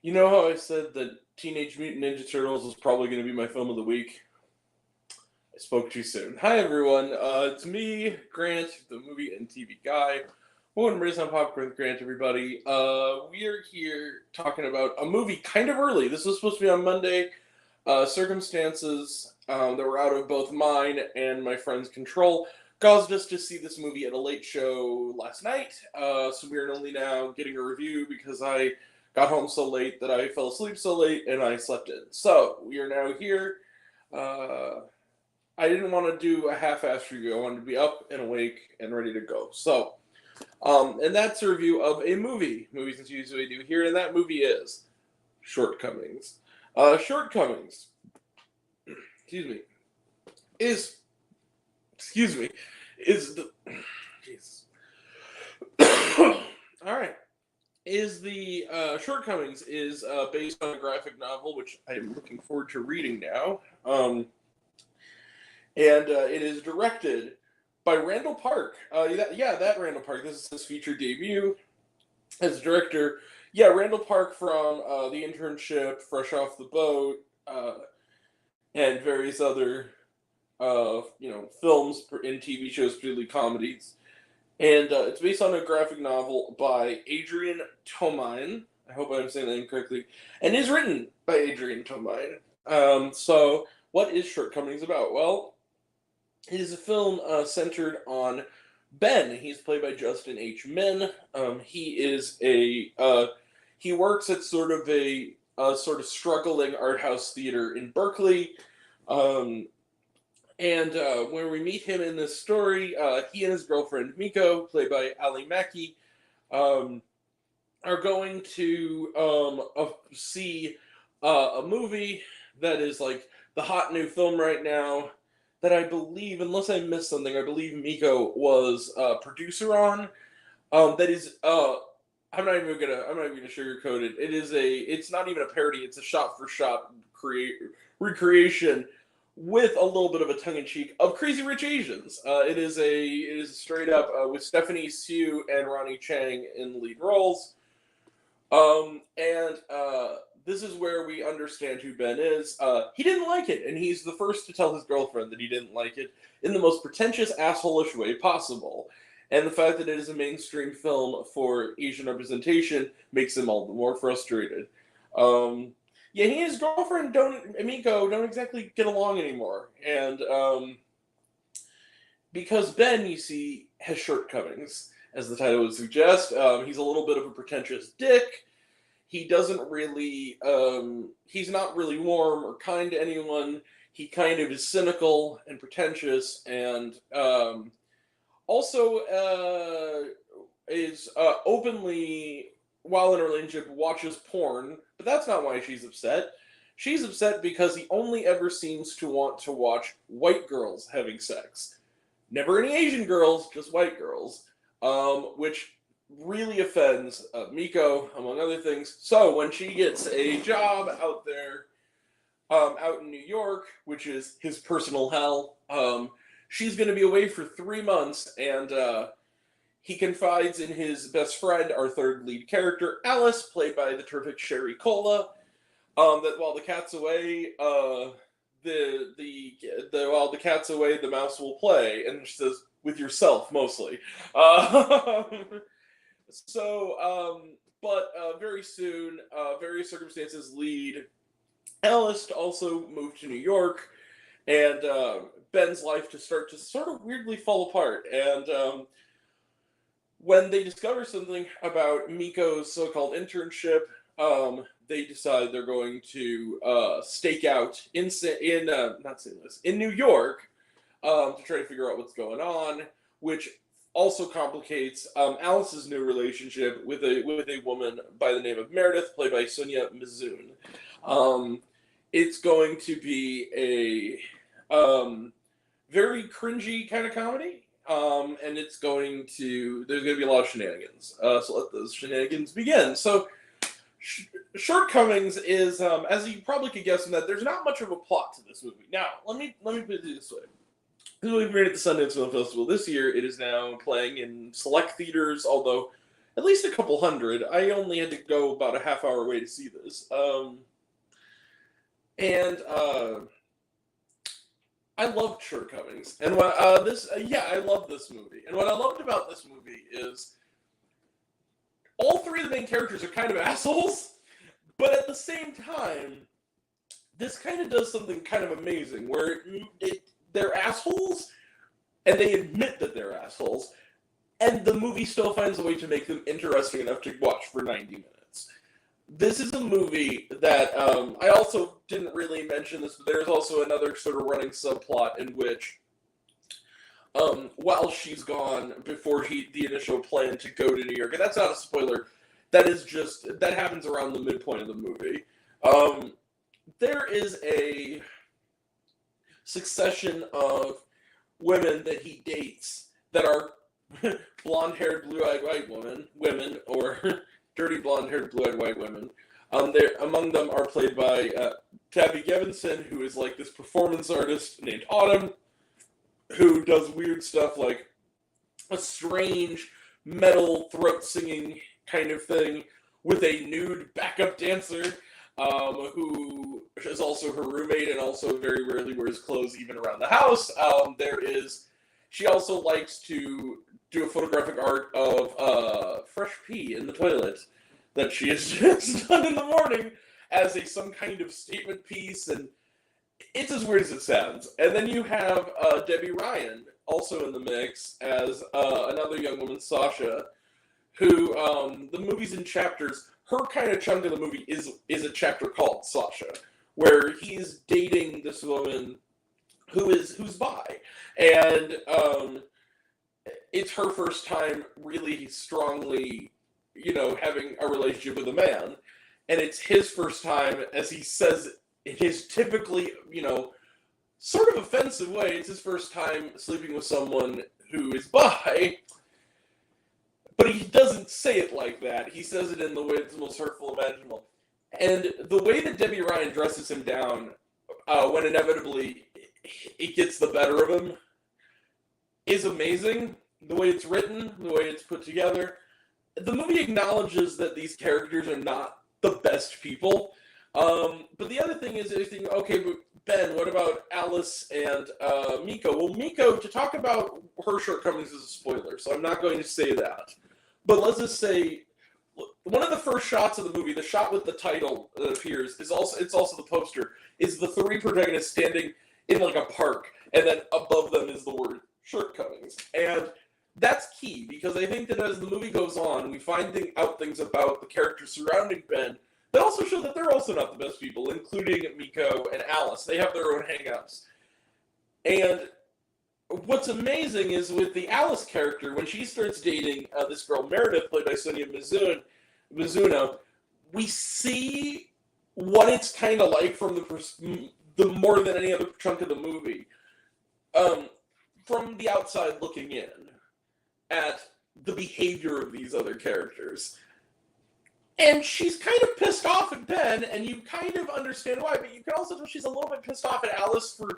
You know how I said that Teenage Mutant Ninja Turtles was probably going to be my film of the week? I spoke too soon. Hi, everyone. It's me, Grant, the movie and TV guy. Welcome to Raise on Popcorn with Grant, everybody. We are here talking about a movie kind of early. This was supposed to be on Monday. Circumstances that were out of both mine and my friend's control caused us to see this movie at a late show last night. So we are only now getting a review because I got home so late that I fell asleep so late and I slept in. So we are now here. I didn't want to do a half-assed review. I wanted to be up and awake and ready to go. So, and that's a review of a movie. Movies and series we do here, and that movie is Shortcomings. Shortcomings, excuse me, is the, jeez. All right. Shortcomings is based on a graphic novel, which I am looking forward to reading now. And it is directed by Randall Park. That Randall Park. This is his feature debut as director. Yeah, Randall Park from The Internship, Fresh Off the Boat, and various other films and TV shows, particularly comedies. And it's based on a graphic novel by Adrian Tomine. I hope I'm saying that incorrectly. And is written by Adrian Tomine. So, what is Shortcomings about? Well, it is a film centered on Ben. He's played by Justin H. Min. He works at sort of a struggling art house theater in Berkeley. When we meet him in this story, he and his girlfriend Miko, played by Ali Mackey, are going to see a movie that is like the hot new film right now. That I believe, unless I missed something, I believe Miko was a producer on. That is, I'm not even gonna sugarcoat it. It's not even a parody. It's a shot-for-shot recreation with a little bit of a tongue-in-cheek of Crazy Rich Asians. It is straight up with Stephanie Hsu and Ronnie Chang in the lead roles. This is where we understand who Ben is. He didn't like it, and he's the first to tell his girlfriend that he didn't like it in the most pretentious, asshole-ish way possible. And the fact that it is a mainstream film for Asian representation makes him all the more frustrated. He and his girlfriend, Miko, don't exactly get along anymore. And because Ben, you see, has shortcomings, as the title would suggest. He's a little bit of a pretentious dick. He doesn't really, he's not really warm or kind to anyone. He kind of is cynical and pretentious, and also is openly, while in a relationship, watches porn. But that's not why she's upset. She's upset because he only ever seems to want to watch white girls having sex. Never any Asian girls, just white girls. Which really offends Miko, among other things. So when she gets a job out there, out in New York, which is his personal hell, she's going to be away for 3 months, and he confides in his best friend, our third lead character, Alice, played by the terrific Sherry Cola, that while the cat's away, while the cat's away, the mouse will play, and she says, with yourself, mostly. But very soon, various circumstances lead Alice to also move to New York, and Ben's life to start to sort of weirdly fall apart. And when they discover something about Miko's so-called internship, they decide they're going to stake out in New York to try to figure out what's going on, which also complicates Alice's new relationship with a woman by the name of Meredith, played by Sonia Mizoun. It's going to be a very cringy kind of comedy, and there's going to be a lot of shenanigans. So let those shenanigans begin. So Shortcomings is, as you probably could guess from that, there's not much of a plot to this movie. Now, let me put it this way. This movie premiered at the Sundance Film Festival this year. It is now playing in select theaters, although at least a couple hundred. I only had to go about a half hour away to see this. And I loved Shortcomings, and what I love this movie. And what I loved about this movie is all three of the main characters are kind of assholes, but at the same time, this kind of does something kind of amazing, where they're assholes, and they admit that they're assholes, and the movie still finds a way to make them interesting enough to watch for 90 minutes. This is a movie that, I also didn't really mention this, but there's also another sort of running subplot in which, while she's gone, before the initial plan to go to New York, and that's not a spoiler, that happens around the midpoint of the movie. There is a succession of women that he dates that are blonde-haired, blue-eyed white women, or dirty blonde-haired, blue-eyed white women. Among them are played by Tabby Gevinson, who is like this performance artist named Autumn, who does weird stuff like a strange metal throat singing kind of thing with a nude backup dancer, who is also her roommate and also very rarely wears clothes even around the house. She also likes to do a photographic art of fresh pee in the toilet that she has just done in the morning as some kind of statement piece, and it's as weird as it sounds. And then you have Debbie Ryan also in the mix as another young woman, Sasha, who the movie's in chapters. Her kind of chunk of the movie is a chapter called Sasha, where he's dating this woman who's bi, and it's her first time really strongly, having a relationship with a man, and it's his first time, as he says in his typically, sort of offensive way, it's his first time sleeping with someone who is bi. But he doesn't say it like that. He says it in the way that's the most hurtful imaginable. And the way that Debbie Ryan dresses him down, when inevitably it gets the better of him, is amazing. The way it's written, the way it's put together. The movie acknowledges that these characters are not the best people. But the other thing is, okay, but Ben, what about Alice and Miko? Well, Miko, to talk about her shortcomings is a spoiler, so I'm not going to say that. But let's just say, one of the first shots of the movie, the shot with the title that appears, it's also the poster, is the three protagonists standing in like a park, and then above them is the word Shortcomings. And that's key, because I think that as the movie goes on, we find out things about the characters surrounding Ben that also show that they're also not the best people, including Miko and Alice. They have their own hang-ups. And what's amazing is with the Alice character, when she starts dating this girl Meredith, played by Sonia Mizuno, we see what it's kind of like from the more than any other chunk of the movie, from the outside looking in at the behavior of these other characters. And she's kind of pissed off at Ben, and you kind of understand why, but you can also tell she's a little bit pissed off at Alice for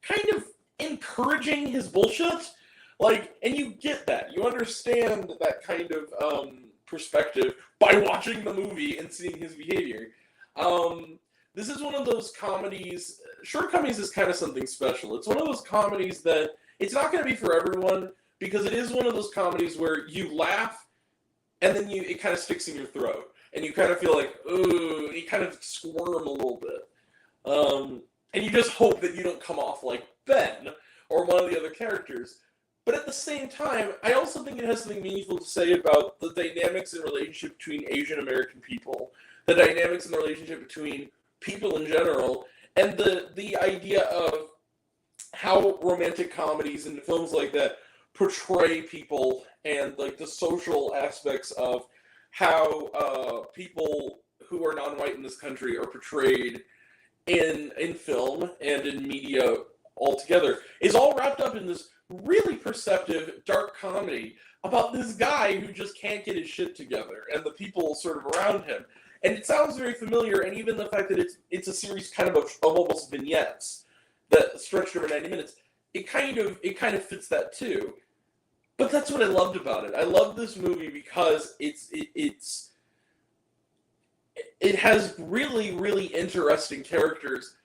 kind of encouraging his bullshit. And you get that. You understand that kind of perspective by watching the movie and seeing his behavior. This is one of those comedies. Shortcomings is kind of something special. It's one of those comedies that it's not going to be for everyone, because it is one of those comedies where you laugh and then it kind of sticks in your throat. And you kind of feel like, ooh, and you kind of squirm a little bit. And you just hope that you don't come off like Ben or one of the other characters. But at the same time, I also think it has something meaningful to say about the dynamics and relationship between Asian American people, the dynamics and the relationship between people in general, and the idea of how romantic comedies and films like that portray people, and like the social aspects of how people who are non-white in this country are portrayed in film and in media altogether, is all wrapped up in this really perceptive, dark comedy about this guy who just can't get his shit together, and the people sort of around him. And it sounds very familiar, and even the fact that it's a series kind of almost vignettes that stretched over 90 minutes, it kind of fits that too. But that's what I loved about it. I love this movie because it has really, really interesting characters.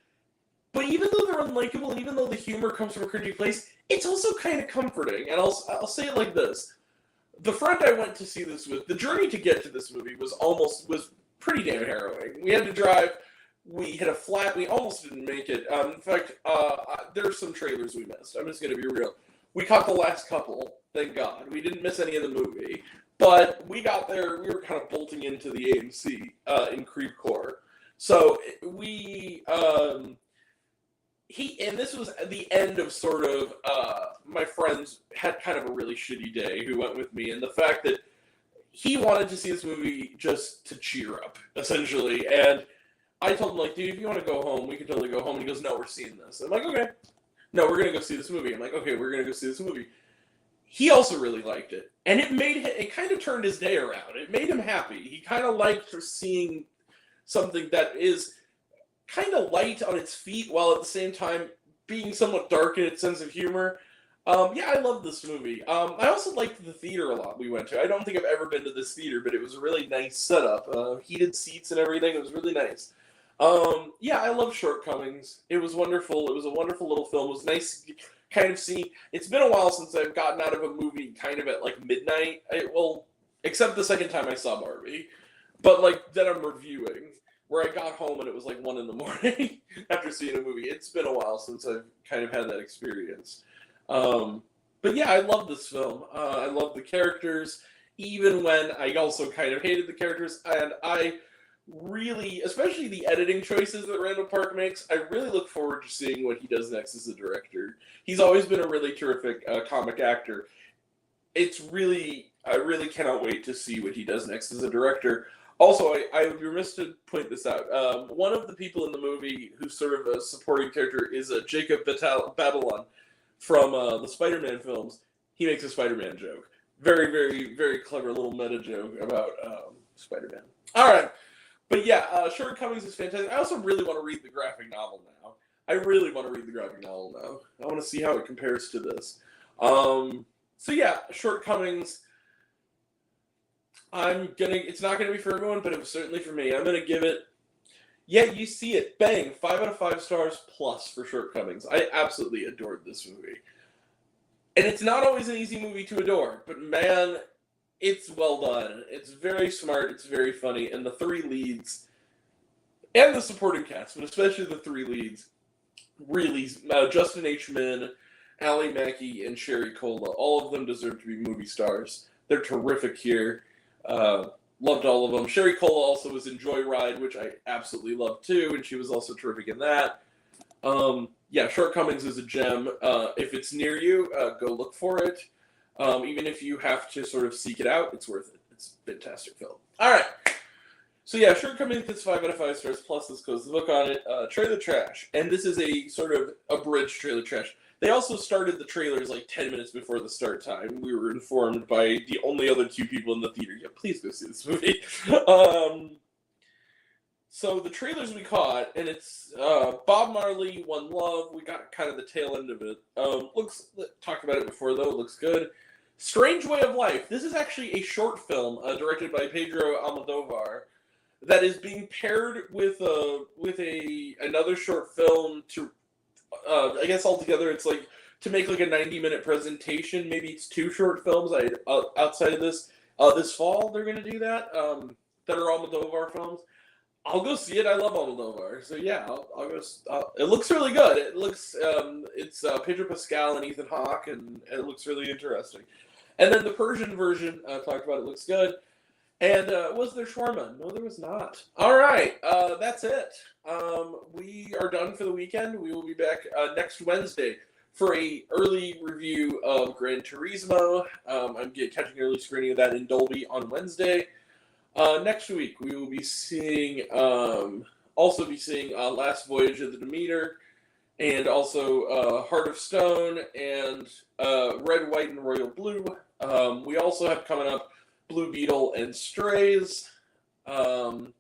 But even though they're unlikable, and even though the humor comes from a cringy place, it's also kind of comforting. And I'll say it like this: the friend I went to see this with, the journey to get to this movie was pretty damn harrowing. We had to drive. We hit a flat. We almost didn't make it. In fact, there's some trailers we missed. I'm just gonna be real. We caught the last couple. Thank God. We didn't miss any of the movie. But we got there. We were kind of bolting into the AMC in Creve Coeur. So and this was the end of sort of my friends had kind of a really shitty day who went with me, and the fact that he wanted to see this movie just to cheer up, essentially. And I told him, like, dude, if you want to go home, we can totally go home. And he goes, no, we're seeing this. I'm like, okay. No, we're going to go see this movie. I'm like, okay, we're going to go see this movie. He also really liked it. And it kind of turned his day around. It made him happy. He kind of liked seeing something that is kind of light on its feet while at the same time being somewhat dark in its sense of humor. Yeah, I love this movie. I also liked the theater a lot we went to. I don't think I've ever been to this theater, but it was a really nice setup. Heated seats and everything. It was really nice. Yeah, I love Shortcomings. It was wonderful. It was a wonderful little film. It was nice kind of seeing. It's been a while since I've gotten out of a movie kind of at like midnight. Except the second time I saw Barbie. But like that I'm reviewing, where I got home and it was like 1 a.m. after seeing a movie. It's been a while since I've kind of had that experience. But yeah, I love this film. I love the characters, even when I also kind of hated the characters. And I really, especially the editing choices that Randall Park makes, I really look forward to seeing what he does next as a director. He's always been a really terrific comic actor. I really cannot wait to see what he does next as a director. Also, I would be remiss to point this out. One of the people in the movie who's sort of a supporting character is Jacob Batalon from the Spider-Man films. He makes a Spider-Man joke. Very, very, very clever little meta joke about Spider-Man. All right. But yeah, Shortcomings is fantastic. I also really want to read the graphic novel now. I want to see how it compares to this. So yeah, Shortcomings. It's not gonna be for everyone, but it was certainly for me. I'm gonna give it. Yeah, you see it. Bang! 5 out of 5 stars plus for Shortcomings. I absolutely adored this movie. And it's not always an easy movie to adore, but man, it's well done. It's very smart, it's very funny, and the 3 leads, and the supporting cast, but especially the 3 leads, really, Justin H. Min, Ally Mackey, and Sherry Cola, all of them deserve to be movie stars. They're terrific here. Loved all of them. Sherry Cola also was in Joyride, which I absolutely loved too, and she was also terrific in that. Yeah, Shortcomings is a gem. If it's near you, go look for it. Even if you have to sort of seek it out, it's worth it. It's a fantastic film. All right. So yeah, Shortcomings gets 5 out of 5 stars, plus this goes the book on it. Trailer trash. And this is a sort of abridged trailer trash. They also started the trailers like 10 minutes before the start time. We were informed by the only other 2 people in the theater. Yeah, please go see this movie. So the trailers we caught, and it's Bob Marley, One Love. We got kind of the tail end of it. Talked about it before though. It looks good. Strange Way of Life. This is actually a short film directed by Pedro Almodovar that is being paired with another short film to. I guess altogether it's like to make like a 90-minute presentation. Maybe it's 2 short films. Outside of this, this fall they're going to do that. That are Almodovar films. I'll go see it. I love Almodovar, so yeah, I'll go. It looks really good. It looks it's Pedro Pascal and Ethan Hawke, and it looks really interesting. And then the Persian version talked about. It looks good. And was there shawarma? No, there was not. All right, that's it. We are done for the weekend. We will be back next Wednesday for a early review of Gran Turismo. I'm catching an early screening of that in Dolby on Wednesday. Next week we will be seeing, Last Voyage of the Demeter, and also Heart of Stone, and Red, White, and Royal Blue. We also have coming up Blue Beetle and Strays, and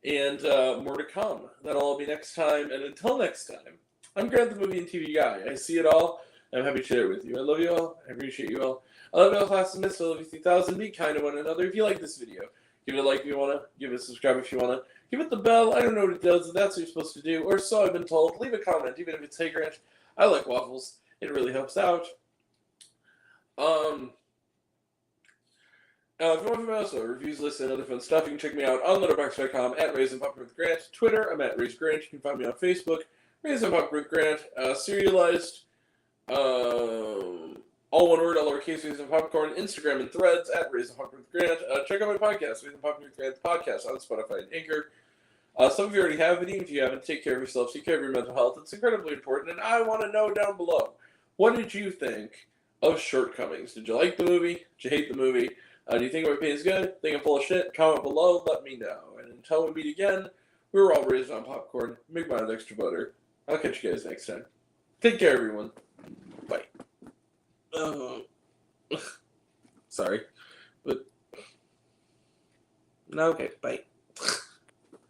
more to come. That'll all be next time, and until next time, I'm Grant the Movie and TV Guy. I see it all, I'm happy to share it with you. I love you all. I appreciate you all. I love you all, class of Miss. I love you 3000. Be kind to one another. If you like this video, give it a like if you want to. Give it a subscribe if you want to. Give it the bell. I don't know what it does. That's what you're supposed to do. Or so I've been told. Leave a comment, even if it's Hey Grant. I like waffles. It really helps out. If you want to also reviews, lists, and other fun stuff, you can check me out on letterboxd.com at RaisinPopcornWithGrant. Twitter, I'm at RaisinGrant. You can find me on Facebook, RaisinPopcornWithGrant. Serialized, all one word, all lowercase, Raisin Popcorn. Instagram and Threads at RaisinPopcornWithGrant. Check out my podcast, Raisin Popcorn with Grant podcast on Spotify and Anchor. Some of you already have it. Even if you haven't, take care of yourself, take care of your mental health. It's incredibly important, and I want to know down below, what did you think of Shortcomings? Did you like the movie? Did you hate the movie? Do you think my opinion is good? Think I'm full of shit? Comment below, let me know. And until we meet again, we're all raised on popcorn. Make mine with extra butter. I'll catch you guys next time. Take care, everyone. Bye. Sorry. But no, okay, bye.